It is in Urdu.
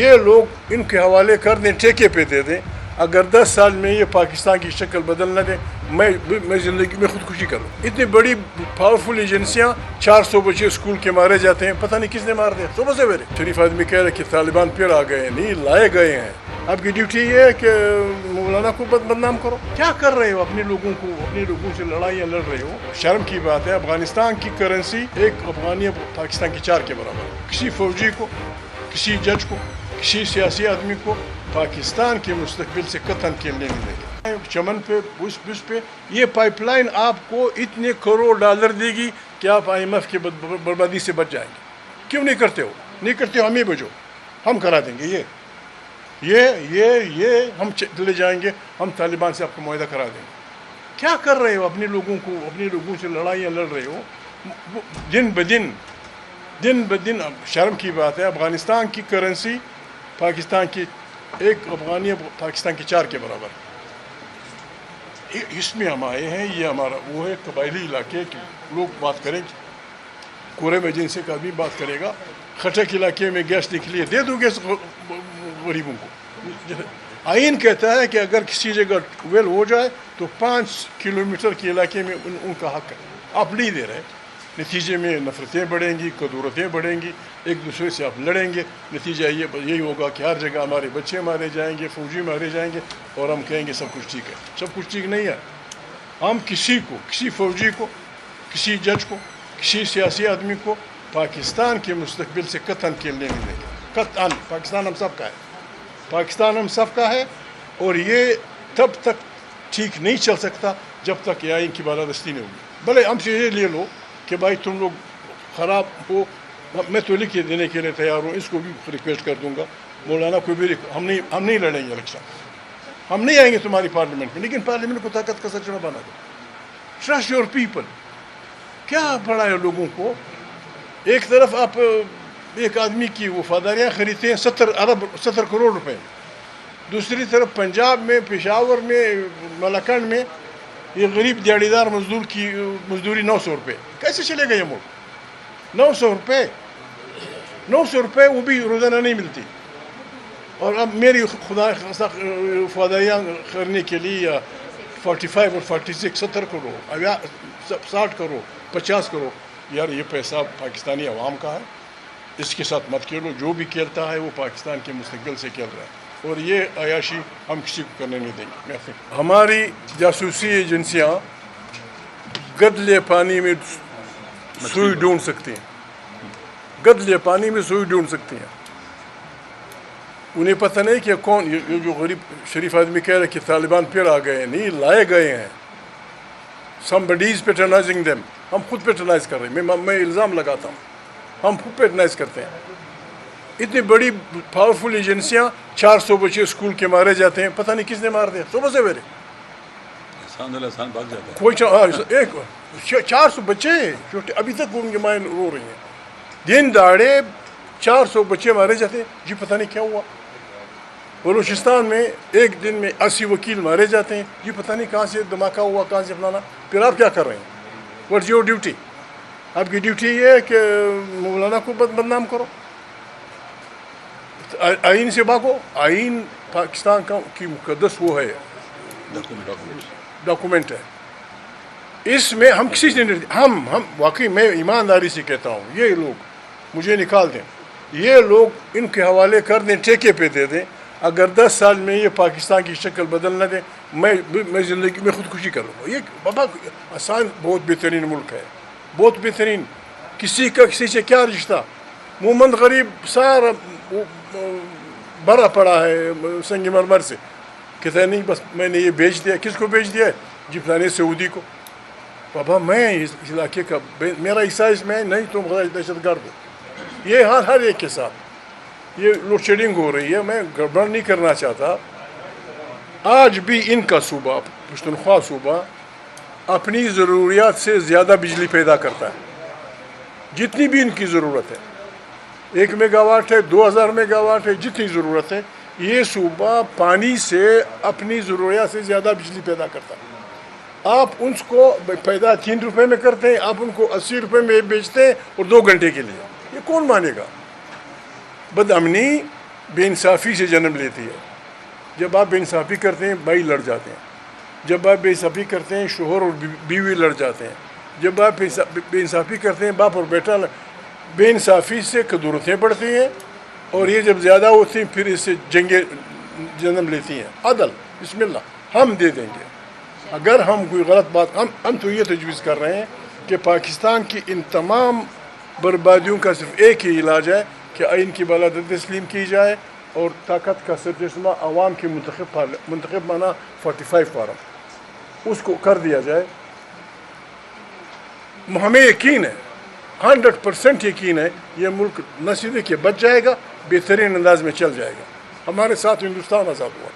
یہ لوگ ان کے حوالے کر دیں، ٹھیکے پہ دے دیں. اگر 10 سال میں یہ پاکستان کی شکل بدل نہ دیں، میں زندگی میں خودکشی کروں. اتنی بڑی پاورفل ایجنسیاں، 400 بچے اسکول کے مارے جاتے ہیں، پتہ نہیں کس نے مار دیا صبح سویرے. شریف آدمی کہہ رہے کہ طالبان پھر آ گئے ہیں. نہیں، لائے گئے ہیں. آپ کی ڈیوٹی یہ ہے کہ مولانا کو بدنام کرو. کیا کر رہے ہو؟ اپنے لوگوں سے لڑائیاں لڑ رہے ہو. شرم کی بات ہے. افغانستان کی کرنسی ایک افغانی پاکستان کی 4 کے برابر. کسی فوجی کو، کسی جج کو، کسی سیاسی آدمی کو پاکستان کے مستقبل سے قطعاً کھیلنے نہیں دے گا. چمن پہ بش پہ یہ پائپ لائن آپ کو اتنے کروڑ ڈالر دے گی کہ آپ IMF کی بربادی سے بچ جائیں گے. کیوں نہیں کرتے ہو؟ ہم ہی بچو، ہم کرا دیں گے. یہ ہم چلے جائیں گے، ہم طالبان سے آپ کو معاہدہ کرا دیں گے. کیا کر رہے ہو؟ اپنے لوگوں سے لڑائیاں لڑ رہے ہو دن بدن. شرم کی بات ہے. افغانستان کی کرنسی پاکستان کی ایک افغانی پاکستان کی 4 کے برابر. اس میں ہم آئے ہیں. یہ ہمارا وہ ہے قبائلی علاقے کے لوگ بات کریں. کورے میں جن سے کبھی بات کرے گا، خٹک علاقے میں گیس نکلی ہے، دے دو گیس غریبوں کو. آئین کہتا ہے کہ اگر کسی جگہ ویل ہو جائے تو 5 کلومیٹر کے علاقے میں ان کا حق ہے. آپ نہیں دے رہے. نتیجے میں نفرتیں بڑھیں گی، کدورتیں بڑھیں گی، ایک دوسرے سے آپ لڑیں گے. نتیجہ یہی ہوگا کہ ہر جگہ ہمارے بچے مارے جائیں گے، فوجی مارے جائیں گے، اور ہم کہیں گے سب کچھ ٹھیک ہے. سب کچھ ٹھیک نہیں ہے. ہم کسی فوجی کو، کسی جج کو، کسی سیاسی آدمی کو پاکستان کے مستقبل سے قطعاً کھیلنے نہیں دیں گے. قطعاً. پاکستان ہم سب کا ہے. اور یہ تب تک ٹھیک نہیں چل سکتا جب تک یہ آئین کی بالادستی نہیں ہوگی. بھلے ہم سے یہ لے لو کہ بھائی تم لوگ خراب ہو، میں تو لکھ کے دینے کے لیے تیار ہوں. اس کو بھی ریکویسٹ کر دوں گا، مولانا کو بھی. ہم نہیں لڑیں گے الیکشن. ہم نہیں آئیں گے تمہاری پارلیمنٹ میں، لیکن پارلیمنٹ کو طاقت کا سچڑا بنا دو. Trust your people. کیا پڑھا ہے لوگوں کو؟ ایک طرف آپ ایک آدمی کی وفاداریاں خریدتے ہیں 70 کروڑ روپے. دوسری طرف پنجاب میں، پشاور میں، ملاکنڈ میں یہ غریب دیہڑی دار مزدور کی مزدوری 900 روپے. کیسے چلے گا یہ ملک؟ 900 روپے وہ بھی روزانہ نہیں ملتی. اور اب میری خدا وفاداریاں کرنے کے لیے 45 اور 46 70 کروڑ، 60 کروڑ، 50 کروڑ. یار یہ پیسہ پاکستانی عوام کا ہے. اس کے ساتھ مت کھیلو. جو بھی کھیلتا ہے وہ پاکستان کے مستقبل سے کھیل رہا ہے، اور یہ عیاشی ہم کسی کو کرنے نہیں دیں گے. ہماری جاسوسی ایجنسیاں گدلے پانی میں سوئی ڈھونڈ سکتی ہیں. گدلے پانی میں سوئی ڈھونڈ سکتی ہیں. انہیں پتہ نہیں کہ کون. یہ جو غریب شریف آدمی کہہ رہے کہ طالبان پھر آ گئے ہیں. نہیں، لائے گئے ہیں. somebody is patronizing them. ہم خود پیٹرنائز کر رہے ہیں. میں الزام لگاتا ہوں، ہم خود پیٹرنائز کرتے ہیں. اتنی بڑی پاورفل ایجنسیاں، 400 بچے اسکول کے مارے جاتے ہیں، پتہ نہیں کس نے مار دیا صبح سویرے. کوئی 400 بچے چھوٹے ابھی تک ان کی مائیں رو رہی ہیں. دن دہاڑے 400 بچے مارے جاتے ہیں. جی پتہ نہیں کیا ہوا. بلوچستان میں ایک دن میں 80 وکیل مارے جاتے ہیں. جی پتہ نہیں کہاں سے دھماکہ ہوا، کہاں سے فلانا. پھر آپ کیا کر رہے ہیں؟ What's your duty? آپ کی ڈیوٹی یہ ہے کہ مولانا کو بدنام کرو. آئین سے بھاگو. آئین پاکستان کی مقدس وہ ہے، ڈاکومنٹ ہے. اس میں ہم کسی سے نہیں. ہم واقعی میں ایمانداری سے کہتا ہوں، یہ لوگ مجھے نکال دیں. یہ لوگ ان کے حوالے کر دیں، ٹھیکے پہ دے دیں. اگر 10 سال میں یہ پاکستان کی شکل بدل نہ دیں، میں زندگی میں خودکشی کروں گا. یہ بابا آسان، بہت بہترین ملک ہے، بہت بہترین. کسی کا کسی سے کیا رشتہ؟ محمد غریب سارا بھرا پڑا ہے سنگ مرمر سے. کہتا ہے نہیں بس میں نے یہ بیچ دیا. کس کو بیچ دیا ہے؟ جی فلانے سعودی کو. بابا میں اس علاقے کا، میرا حصہ اس میں نہیں، تم دہشت گرد ہو. یہ ہر ایک کے ساتھ یہ لوڈ شیڈنگ ہو رہی ہے. میں گڑبڑ نہیں کرنا چاہتا. آج بھی ان کا صوبہ، پشتونخوا صوبہ، اپنی ضروریات سے زیادہ بجلی پیدا کرتا ہے جتنی بھی ان کی ضرورت ہے. 1 میگا واٹ ہے، 2000 میگا واٹ ہے، جتنی ضرورت ہے. یہ صوبہ پانی سے اپنی ضروریات سے زیادہ بجلی پیدا کرتا ہے. آپ ان کو پیدا 3 روپے میں کرتے ہیں، آپ ان کو 80 روپے میں بیچتے ہیں، اور 2 گھنٹے کے لیے. یہ کون مانے گا؟ بد امنی بے انصافی سے جنم لیتی ہے. جب آپ بے انصافی کرتے ہیں بھائی لڑ جاتے ہیں. جب آپ بے انصافی کرتے ہیں شوہر اور بیوی لڑ جاتے ہیں. جب آپ بے انصافی کرتے ہیں باپ اور بیٹا بے انصافی سے قدورتیں بڑھتی ہیں اور یہ جب زیادہ ہوتی ہیں پھر اس سے جنگیں جنم لیتی ہیں. عدل بسم اللہ ہم دے دیں گے. اگر ہم کوئی غلط بات ہم تو یہ تجویز کر رہے ہیں کہ پاکستان کی ان تمام بربادیوں کا صرف ایک ہی علاج ہے کہ آئین کی بالادستی تسلیم کی جائے اور طاقت کا سرچشمہ عوام کی منتخب مانا 45 فارم اس کو کر دیا جائے. ہمیں یقین ہے 100% یقین ہے یہ ملک نہ صرف کہ بچ جائے گا بہترین انداز میں چل جائے گا. ہمارے ساتھ ہندوستان آزاد ہوا.